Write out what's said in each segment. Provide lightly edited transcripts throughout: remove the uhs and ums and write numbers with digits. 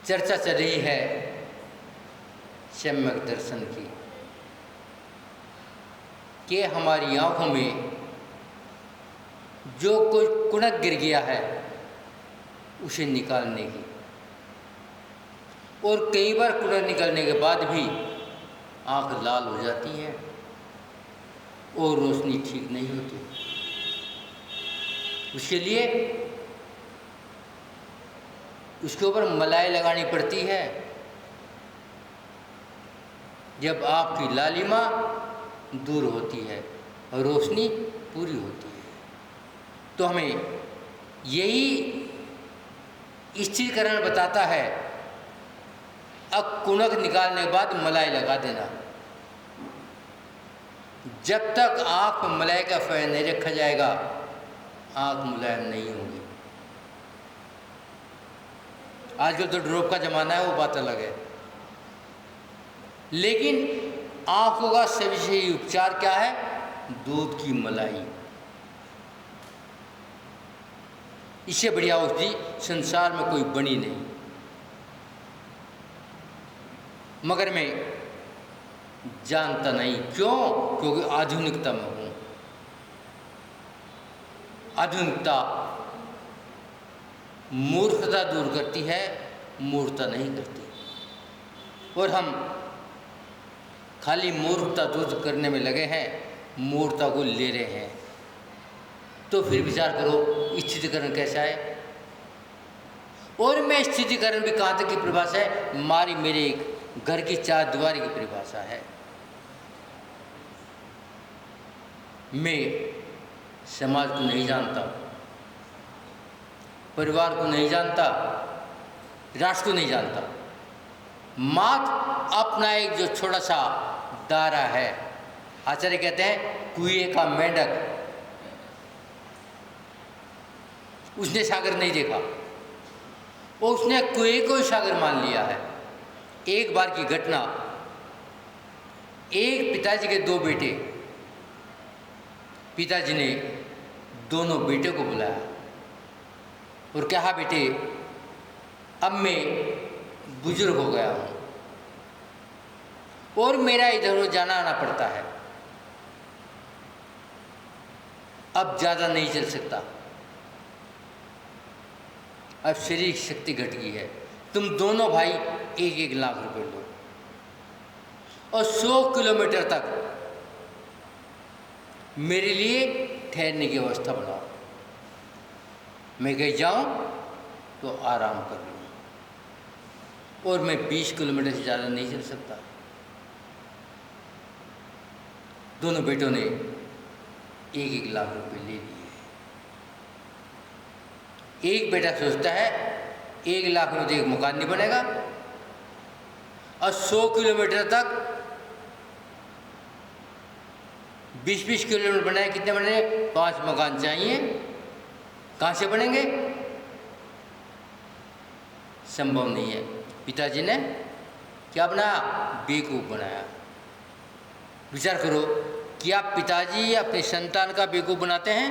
चर्चा चल रही है सम्यक दर्शन की कि हमारी आँखों में जो कोई कुणक गिर गया है उसे निकालने की। और कई बार कुणक निकलने के बाद भी आँख लाल हो जाती है और रोशनी ठीक नहीं होती। उसके लिए उसके ऊपर मलाई लगानी पड़ती है। जब आपकी लालिमा दूर होती है और रोशनी पूरी होती है, तो हमें यही स्थिरीकरण बताता है। अब कुणक निकालने के बाद मलाई लगा देना। जब तक आँख में मलाई का फैन नहीं रखा जाएगा, आँख मुलायम नहीं होगी। आजकल तो ड्रॉप का ज़माना है, वो बात अलग है। लेकिन आँखों का सबसे सही उपचार क्या है? दूध की मलाई। इससे बढ़िया औषधि संसार में कोई बनी नहीं। मगर मैं जानता नहीं क्यों, क्योंकि आधुनिकता में हूँ। आधुनिकता मूर्खता दूर करती है, मूर्खता नहीं करती। और हम खाली मूर्खता दूर करने में लगे हैं, मूर्खता को ले रहे हैं। तो फिर विचार करो स्थिरीकरण कैसा है। और मैं स्थिरीकरण भी कहाँ तक की परिभाषा है? हमारी मेरे एक घर की चार दीवारी की परिभाषा है। मैं समाज को नहीं जानता, परिवार को नहीं जानता, राष्ट्र को नहीं जानता। मात्र अपना एक जो छोटा सा दायरा है। आचार्य कहते हैं कुएं का मेंढक, उसने सागर नहीं देखा और उसने कुएं को सागर मान लिया है। एक बार की घटना, एक पिताजी के दो बेटे, पिताजी ने दोनों बेटे को बुलाया और कहा, बेटे अब मैं बुजुर्ग हो गया हूँ और मेरा इधर उधर जाना आना पड़ता है, अब ज़्यादा नहीं चल सकता, अब शरीर शक्ति घट गई है। तुम दोनों भाई 1-1 लाख रुपए लो और 100 किलोमीटर तक मेरे लिए ठहरने की व्यवस्था बनाओ। मैं कहीं जाऊं तो आराम कर लूँ और मैं 20 किलोमीटर से ज़्यादा नहीं चल सकता। दोनों बेटों ने 1-1 लाख रुपए ले लिए। एक बेटा सोचता है 1 लाख में तो एक मकान नहीं बनेगा और 100 किलोमीटर तक 20-20 किलोमीटर बनाए, कितने बने? 5 मकान चाहिए। कहाँ से बनेंगे? संभव नहीं है। पिताजी ने क्या बनाया? बेवकूफ़ बनाया। विचार करो, क्या पिताजी अपने संतान का बेवकूफ़ बनाते हैं?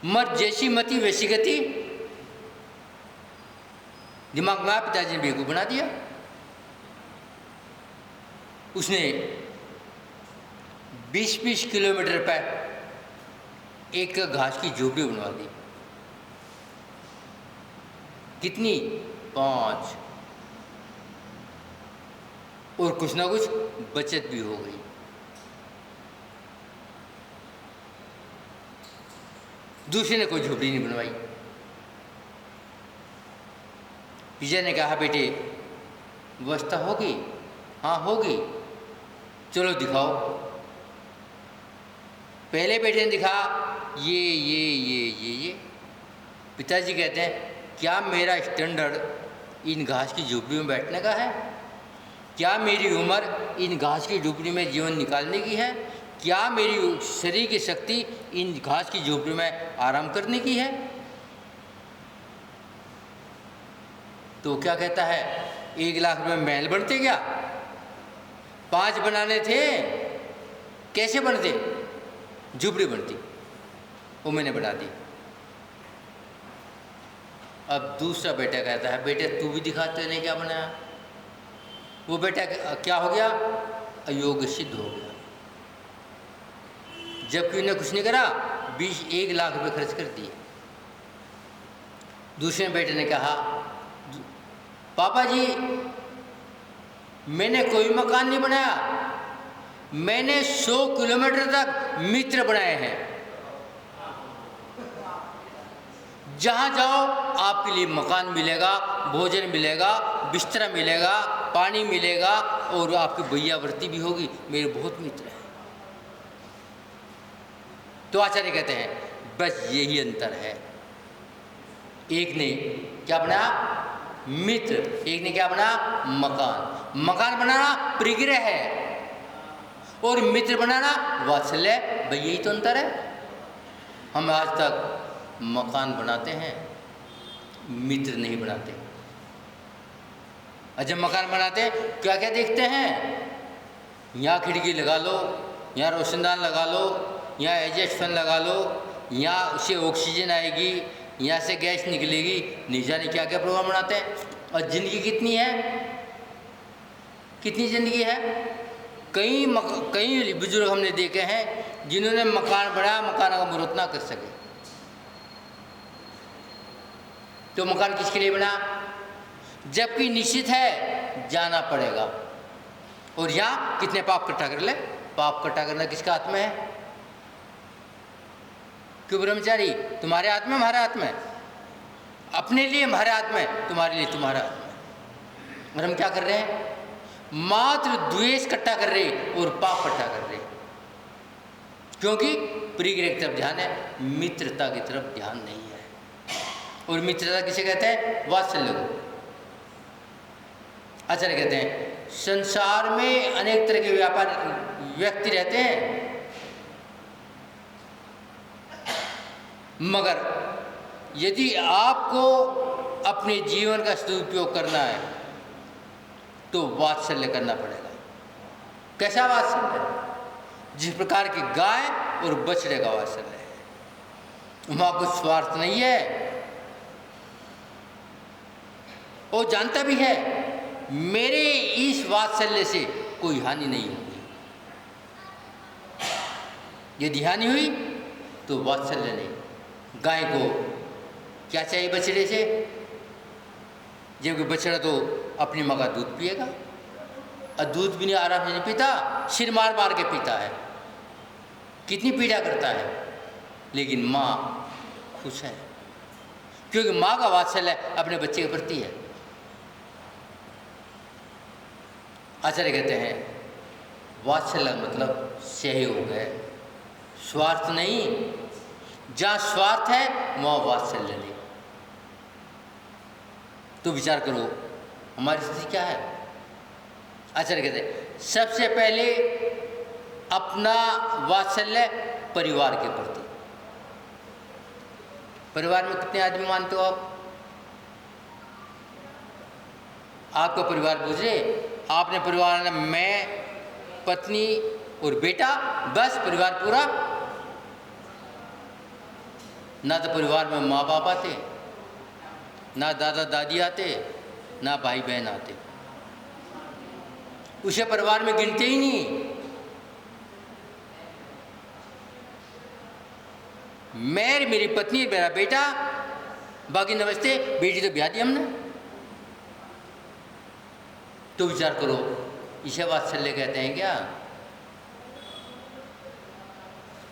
मत जैसी मति वैसी गति। दिमाग में पिताजी ने बेवकूफ़ बना दिया। उसने 20-20 किलोमीटर पर एक घास की झोपड़ी बनवा दी। कितनी? 5। और कुछ ना कुछ बचत भी हो गई। दूसरे ने कोई झोपड़ी नहीं बनवाई। पिता ने कहा, बेटे व्यवस्था होगी? हाँ होगी, चलो दिखाओ। पहले बेटे ने दिखा, ये। पिताजी कहते हैं, क्या मेरा स्टैंडर्ड इन घास की झोपड़ी में बैठने का है? क्या मेरी उम्र इन घास की झोपड़ी में जीवन निकालने की है? क्या मेरी शरीर की शक्ति इन घास की झोपड़ी में आराम करने की है? तो क्या कहता है, 1 लाख रुपये में महल बनते क्या? 5 बनाने थे, कैसे बनते? झोपड़ी बनती, वो मैंने बना दी। अब दूसरा बेटा कहता है, बेटे तू भी दिखा तेने क्या बनाया। वो बेटा क्या हो गया, अयोग्य सिद्ध हो गया, जबकि उन्हें कुछ नहीं करा, 1 लाख रुपए खर्च कर दिए। दूसरे बेटे ने कहा, पापा जी मैंने कोई मकान नहीं बनाया, मैंने 100 किलोमीटर तक मित्र बनाए हैं, जहाँ जाओ आपके लिए मकान मिलेगा, भोजन मिलेगा, बिस्तरा मिलेगा, पानी मिलेगा और आपकी भैयावर्ती भी होगी, मेरे बहुत मित्र हैं। तो आचार्य कहते हैं बस यही अंतर है, एक ने क्या बनाया, मित्र, एक ने क्या बनाया, मकान। मकान बनाना परिग्रह है और मित्र बनाना वात्सल्य, भाई यही तो अंतर है। हम आज तक मकान बनाते हैं, मित्र नहीं बनाते। जब मकान बनाते हैं क्या क्या देखते हैं, यहाँ खिड़की लगा लो, यहाँ रोशनदान लगा लो, यहाँ एडजस्ट फैन लगा लो, यहाँ उससे ऑक्सीजन आएगी, यहाँ से गैस निकलेगी, नहीं जाने क्या क्या प्रोग्राम बनाते हैं। और ज़िंदगी कितनी है, कितनी ज़िंदगी है। कई बुजुर्ग हमने देखे हैं जिन्होंने मकान बनाया, मकान का मुहूर्त ना कर सके। तो मकान किसके लिए बना, जबकि निश्चित है जाना पड़ेगा। और यहाँ कितने पाप इकट्ठा कर ले, पाप इकट्ठा करना किसका हाथ में है, क्यों ब्रह्मचारी, तुम्हारे हाथ में, हमारे हाथ में, अपने लिए हमारे हाथ में, तुम्हारे लिए तुम्हारा हाथ में। और हम क्या कर रहे हैं, मात्र द्वेष इकट्ठा कर रहे और पाप इकट्ठा कर रहे, क्योंकि परिग्रह की तरफ ध्यान है, मित्रता की तरफ ध्यान नहीं है। और मित्रता किसे कहते हैं, वात्सल्य को। आचार्य कहते हैं संसार में अनेक तरह के व्यापार व्यक्ति रहते हैं, मगर यदि आपको अपने जीवन का सदुपयोग करना है तो वात्सल्य करना पड़ेगा। कैसा वात्सल्य, जिस प्रकार की गाय और बछड़े का वात्सल्य है। वहाँ कुछ स्वार्थ नहीं है, वो जानता भी है मेरे इस वात्सल्य से कोई हानि नहीं होगी। यदि हानि हुई तो वात्सल्य नहीं। गाय को क्या चाहिए बछड़े से, जबकि बछड़ा तो अपनी माँ का दूध पिएगा, और दूध भी नहीं आराम से नहीं पीता, सिर मार मार के पीता है, कितनी पीड़ा करता है, लेकिन माँ खुश है, क्योंकि माँ का वात्सल्य अपने बच्चे के प्रति है। आचार्य कहते हैं वात्सल्य मतलब सहयोग है, स्वार्थ नहीं। जहाँ स्वार्थ है वहाँ वात्सल्य नहीं। तो विचार करो हमारी स्थिति क्या है। आचार्य कहते हैं सबसे पहले अपना वात्सल्य परिवार के प्रति। परिवार में कितने आदमी मानते हो आप? आपका परिवार पूछे, आपने परिवार में मैं, पत्नी और बेटा, बस परिवार पूरा? ना तो परिवार में माँ बाप आते, ना दादा दादी आते, ना भाई बहन आते, उसे परिवार में गिनते ही नहीं। मैं, मेरी पत्नी, मेरा बेटा, बाकी नमस्ते, बेटी तो ब्याह दी हमने। तो विचार करो इसे वात्सल्य कहते हैं क्या?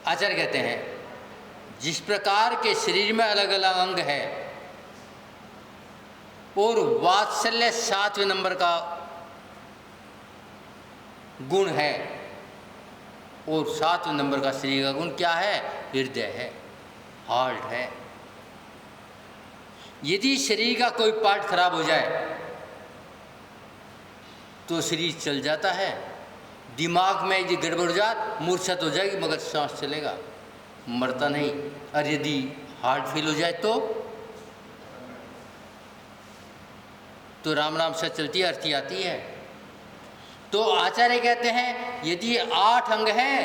आचार्य कहते हैं जिस प्रकार के शरीर में अलग अलग अंग है और वात्सल्य 7वें नंबर का गुण है, और 7वें नंबर का शरीर का गुण क्या है? हृदय है, हार्ट है। यदि शरीर का कोई पार्ट खराब हो जाए तो शरीर चल जाता है। दिमाग में यदि गड़बड़ हो जाए मूर्छित हो जाएगी, मगर सांस चलेगा, मरता नहीं। और यदि हार्ट फेल हो जाए तो राम राम से चलती है, अर्थी आती है। तो आचार्य कहते हैं यदि 8 अंग हैं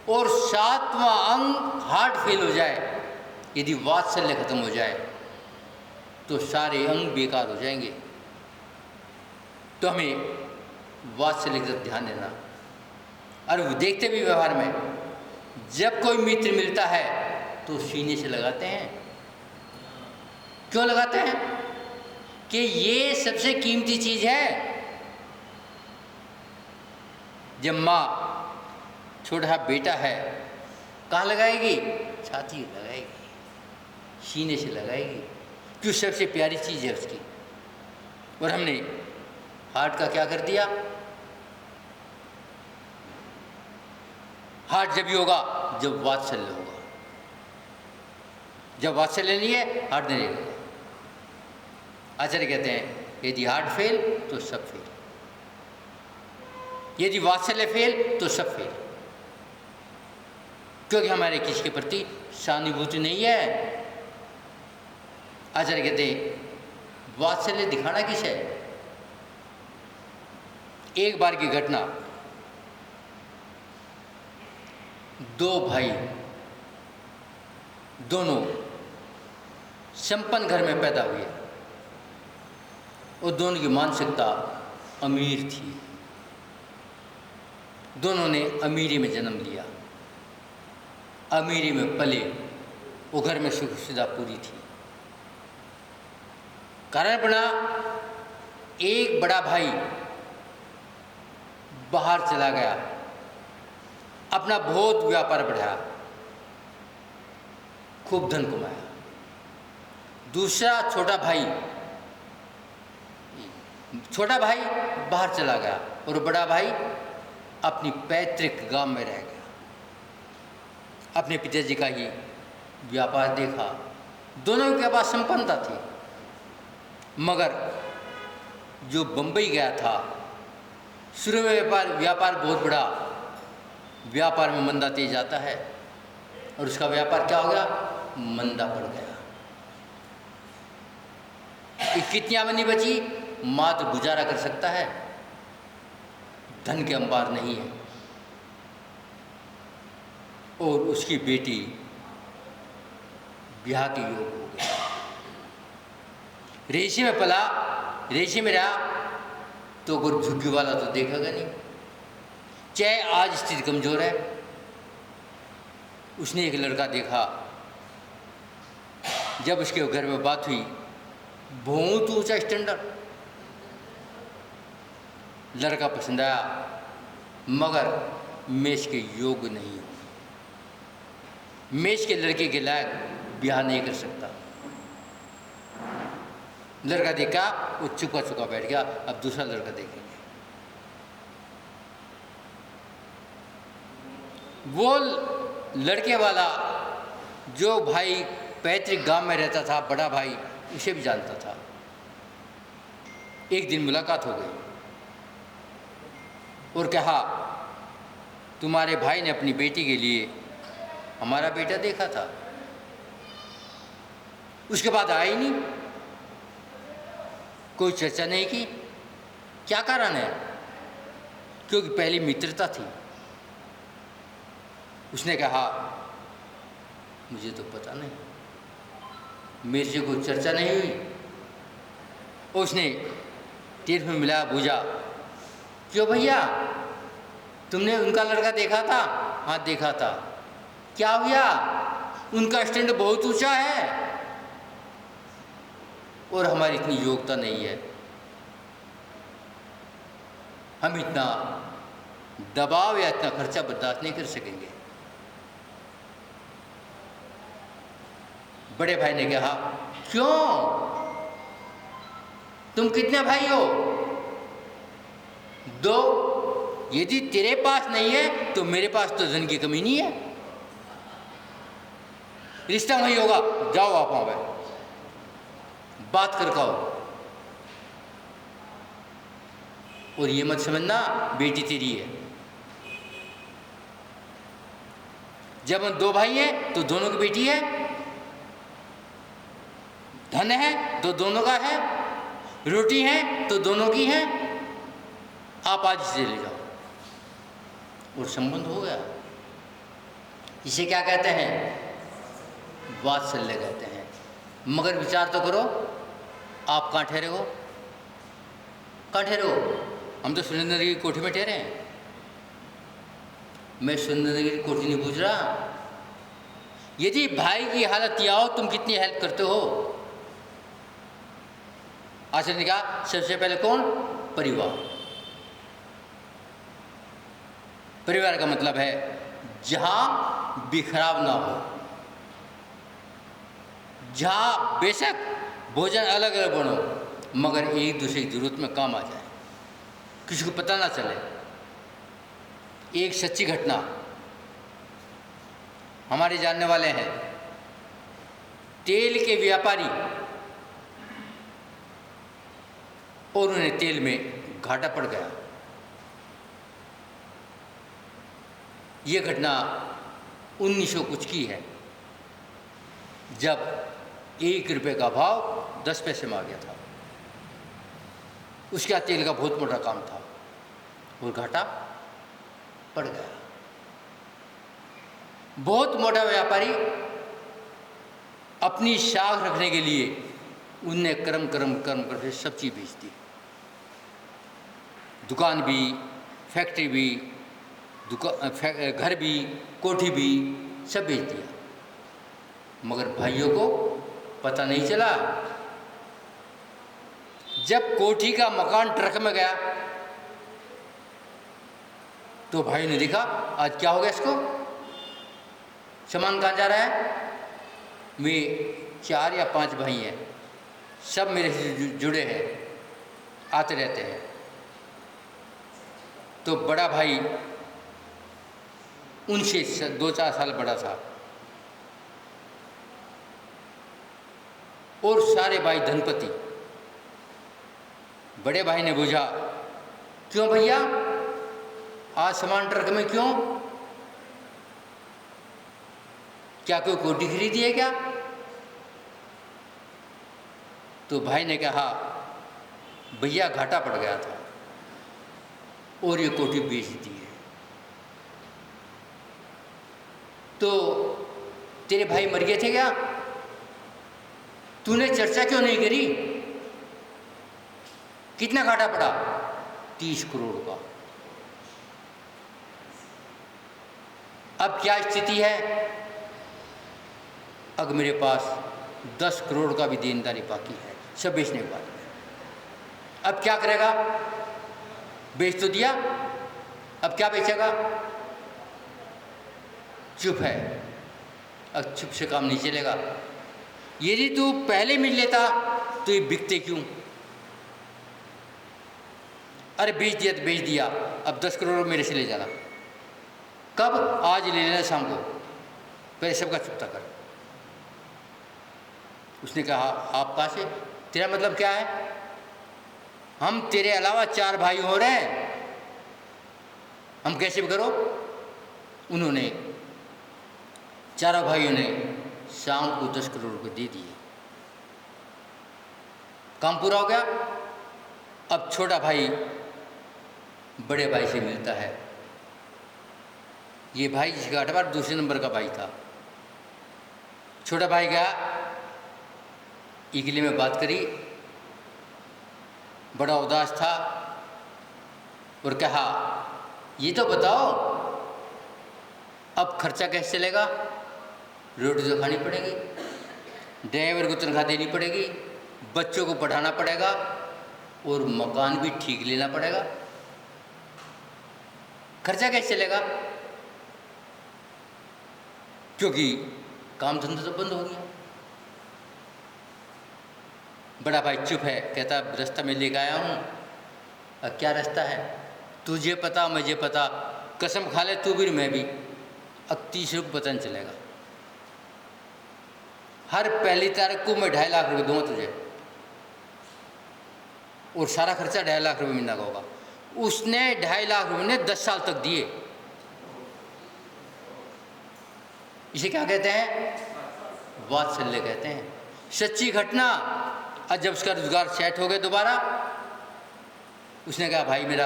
और 7वां अंग हार्ट फेल हो जाए, यदि वात्सल्य खत्म हो जाए तो सारे अंग बेकार हो जाएंगे। तो हमें वात्सल्य की तरफ ध्यान देना। और देखते भी व्यवहार में, जब कोई मित्र मिलता है तो सीने से लगाते हैं। क्यों लगाते हैं? कि ये सबसे कीमती चीज़ है। जब माँ छोटा बेटा है, कहाँ लगाएगी? छाती लगाएगी, सीने से लगाएगी, क्यों? सबसे प्यारी चीज़ है उसकी। और हमने हार्ट का क्या कर दिया? हार्ट जब भी होगा जब वात्सल्य होगा। जब वात्सल्य नहीं है, हार्ट नहीं रहेगा। आचार्य कहते हैं यदि हार्ट फेल तो सब फेल, यदि वात्सल्य फेल तो सब फेल। क्योंकि हमारे किसी के प्रति सहानुभूति नहीं है। आचार्य कहते हैं वात्सल्य दिखाना किस है? एक बार की घटना, दो भाई, दोनों संपन्न घर में पैदा हुए और दोनों की मानसिकता अमीर थी। दोनों ने अमीरी में जन्म लिया, अमीरी में पले, वो घर में सुख सुविधा पूरी थी। कारण बना, एक बड़ा भाई बाहर चला गया, अपना बहुत व्यापार बढ़ाया, खूब धन कमाया। दूसरा छोटा भाई बाहर चला गया और बड़ा भाई अपनी पैतृक गांव में रह गया। अपने पिताजी का ही व्यापार देखा, दोनों के पास संपन्नता थी। मगर जो बंबई गया था, शुरू में व्यापार बहुत बड़ा, व्यापार में मंदा तेज आता है और उसका व्यापार क्या हो गया? मंदा पड़ गया। कितनी आमदनी बची? मात्र गुजारा कर सकता है, धन के अंबार नहीं है। और उसकी बेटी ब्याह के योग हो गई। रेशी में पला, रेशी में रहा तो कोई झुग्गी वाला तो देखेगा नहीं, चाहे आज स्थिति कमजोर है। उसने एक लड़का देखा, जब उसके घर में बात हुई, बहुत ऊंचा स्टैंडर्ड, लड़का पसंद आया, मगर मेष के योग नहीं, मेष के लड़के के लायक ब्याह नहीं कर सकता। लड़का देखा, वो चुका चुका बैठ गया, अब दूसरा लड़का देखेंगे। वो लड़के वाला जो भाई पैतृक गांव में रहता था, बड़ा भाई, उसे भी जानता था। एक दिन मुलाकात हो गई और कहा, तुम्हारे भाई ने अपनी बेटी के लिए हमारा बेटा देखा था, उसके बाद आया ही नहीं, कोई चर्चा नहीं की। क्या कारण है? क्योंकि पहली मित्रता थी। उसने कहा, मुझे तो पता नहीं, मेरे से कोई चर्चा नहीं हुई। उसने तीर में मिला, बूझा, क्यों भैया, तुमने उनका लड़का देखा था? हाँ देखा था। क्या हुआ? उनका स्टैंड बहुत ऊंचा है और हमारी इतनी योग्यता नहीं है, हम इतना दबाव या इतना खर्चा बर्दाश्त नहीं कर सकेंगे। बड़े भाई ने कहा, क्यों, तुम कितने भाई हो? दो। यदि तेरे पास नहीं है तो मेरे पास तो धन की कमी नहीं है, रिश्ता वहीं होगा, जाओ आप वहां पे बात कर खाओ। और ये मत समझना बेटी तेरी है। जब हम दो भाई हैं तो दोनों की बेटी है, धन है तो दोनों का है, रोटी है तो दोनों की है, आप आज से ले जाओ और संबंध हो गया। इसे क्या कहते हैं? वात्सल्य कहते हैं। मगर विचार तो करो, आप कहाँ ठहरे हो? कहाँ ठहरे हो? हम तो सुरेंद्र नगर की कोठी में ठहरे हैं। मैं सुरेंद्र नगर की कोठी नहीं पूछ रहा। यदि भाई की हालत यह हो, तुम कितनी हेल्प करते हो? आचार्य ने कहा सबसे पहले कौन? परिवार। परिवार का मतलब है जहां बिखराव ना हो, जहां बेशक भोजन अलग अलग बनो, मगर एक दूसरे की जरूरत में काम आ जाए, किसी को पता ना चले। एक सच्ची घटना, हमारे जानने वाले हैं, तेल के व्यापारी, और उन्हें तेल में घाटा पड़ गया। ये घटना 1900 कुछ की है, जब 1 रुपये का भाव 10 पैसे में आ गया था। उसका तेल का बहुत मोटा काम था और घाटा पड़ गया। बहुत मोटा व्यापारी अपनी साख रखने के लिए उनने कर्म करके सब चीज़ बेच दी। दुकान भी, फैक्ट्री भी, घर भी, कोठी भी, सब बेच दिया। मगर भाइयों को पता नहीं चला। जब कोठी का मकान ट्रक में गया तो भाई ने देखा आज क्या हो गया इसको, सामान कहाँ जा रहा है? वे 4 या 5 भाई हैं, सब मेरे से जुड़े हैं, आते रहते हैं। तो बड़ा भाई उनसे 2-4 साल बड़ा था, और सारे भाई धनपति। बड़े भाई ने पूछा क्यों भैया, आज सामान ट्रक में क्यों? क्या कोई कोठी खरीदी है क्या? तो भाई ने कहा भैया घाटा पड़ गया था और ये कोठी बेच दी है। तो तेरे भाई मर गए थे क्या? तूने चर्चा क्यों नहीं करी? कितना घाटा पड़ा? 30 करोड़ का। अब क्या स्थिति है? अगर मेरे पास 10 करोड़ का भी देनदारी बाकी है, सब बेचने के बाद। अब क्या करेगा? बेच तो दिया, अब क्या बेचेगा? चुप है, अब चुप से काम नहीं चलेगा। यदि तू पहले मिल लेता तो ये बिकते क्यों? अरे बेच दिया तो बेच दिया, अब 10 करोड़ मेरे से ले जाना। कब? आज ले लेना शाम को, पहले सबका चुकता कर। उसने कहा आप कहाँ से? तेरा मतलब क्या है? हम तेरे अलावा 4 भाई हो रहे हैं, हम कैसे करो? उन्होंने चारों भाइयों ने शाम को 10 करोड़ रुपये दे दिए। काम पूरा हो गया। अब छोटा भाई बड़े भाई से मिलता है। ये भाई जिसका अठवार दूसरे नंबर का भाई था। छोटा भाई गया, इगले में बात करी, बड़ा उदास था और कहा ये तो बताओ अब खर्चा कैसे चलेगा? रोटी तो खानी पड़ेगी, ड्राइवर को तनख्वाह देनी पड़ेगी, बच्चों को पढ़ाना पड़ेगा और मकान भी ठीक लेना पड़ेगा। खर्चा कैसे चलेगा? क्योंकि काम धंधा तो बंद हो गया। बड़ा भाई चुप है, कहता रास्ता में लेकर आया हूँ। अब क्या रास्ता है? तुझे पता मुझे पता, कसम खा ले तू भी मैं भी, अब 30 रुपये पता नहीं चलेगा। हर पहली तारीख को मैं 2.5 लाख रुपये दूंगा तुझे, और सारा खर्चा 2.5 लाख रुपये महीना का होगा। उसने 2.5 लाख रुपये ने 10 साल तक दिए। इसे क्या कहते हैं? वात्सल्य कहते हैं। सच्ची घटना। और जब उसका रोजगार सेट हो गया दोबारा, उसने कहा भाई मेरा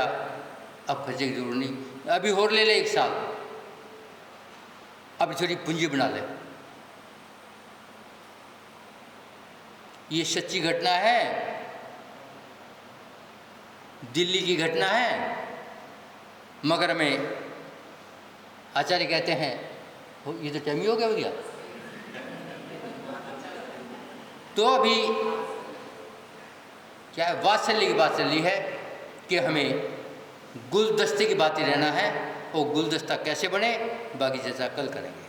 अब खर्चे की जरूरत नहीं, अभी और ले ले 1 साल, अभी थोड़ी पूंजी बना ले। ये सच्ची घटना है, दिल्ली की घटना है। मगर में आचार्य कहते हैं, ये तो टाइम ही हो गया भैया। तो अभी क्या है, वात्सल्य की बात चल रही है कि हमें गुलदस्ते की बात ही रहना है, और गुलदस्ता कैसे बने बाकी चर्चा कल करेंगे।